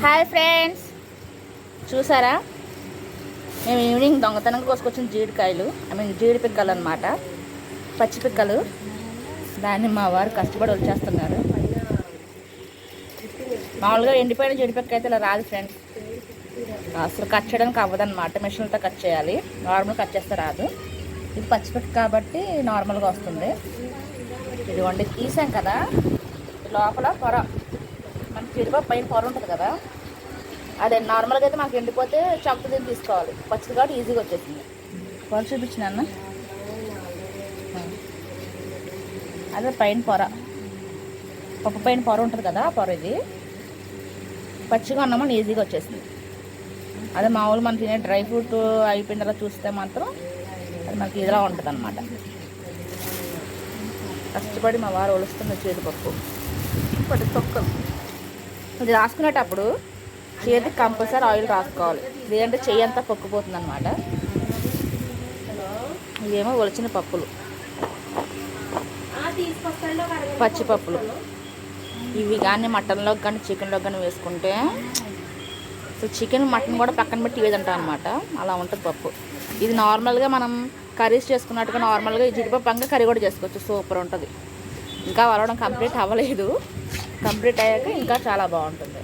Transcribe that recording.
Hi friends, చూసారా మేము evening దొంగతనంగా కోసుకొచ్చిన జీడికాయలు, జీడి పిక్కలు అనమాట, పచ్చి పిక్కలు. దాన్ని మా వారు కష్టపడి వచ్చేస్తున్నారు. మామూలుగా ఎండిపోయిన జీడిపిక్క అయితే ఇలా రాదు ఫ్రెండ్స్, అసలు కట్ చేయడానికి అవ్వదన్నమాట. మిషన్లతో కట్ చేయాలి, నార్మల్ కట్ చేస్తే రాదు. ఇది పచ్చిపిక్క కాబట్టి నార్మల్గా వస్తుంది. ఇదిగోండి తీసాం కదా, లోపల పొర, మనకి జీడిపప్పు పైన పొర ఉంటుంది కదా, అదే నార్మల్గా అయితే మనకి ఎండిపోతే చాకు దీన్ని తీసుకోవాలి. పచ్చిది కాబట్టి ఈజీగా వచ్చేసింది. పొర చూపించిన అన్న, అదే పైన పొర, పప్పు పైన పొర ఉంటుంది కదా, పొర ఇది పచ్చిగా ఉన్నామని ఈజీగా వచ్చేసింది. అదే మామూలు మనం తినే డ్రై ఫ్రూట్ అయిపోయిన తర్వాత చూస్తే మాత్రం అది మనకి ఇదిలా ఉంటుంది అన్నమాట. కష్టపడి మా వారు ఒలుస్తున్న జీడిపప్పు పట్టు తొక్కలు. ఇది రాసుకునేటప్పుడు చేతికి కంపల్సరీ ఆయిల్ రాసుకోవాలి, లేదంటే చెయ్యి అంతా పొక్కిపోతుంది అనమాట. ఇవేమో ఒలిచిన పప్పులు, పచ్చిపప్పులు. ఇవి కానీ మటన్లోకి కానీ చికెన్లోకి కానీ వేసుకుంటే అసలు చికెన్ మటన్ కూడా పక్కన పెట్టి ఇవేదంటాం అనమాట. అలా ఉంటుంది పప్పు. ఇది నార్మల్గా మనం కర్రీస్ చేసుకున్నట్టుగా నార్మల్గా ఈ జీడిపప్పు అంగా కర్రీ కూడా చేసుకోవచ్చు. సూపర్ ఉంటుంది. ఇంకా వలవడం కంప్లీట్ అవ్వలేదు, కంప్లీట్ అయ్యాక ఇంకా చాలా బాగుంటుంది.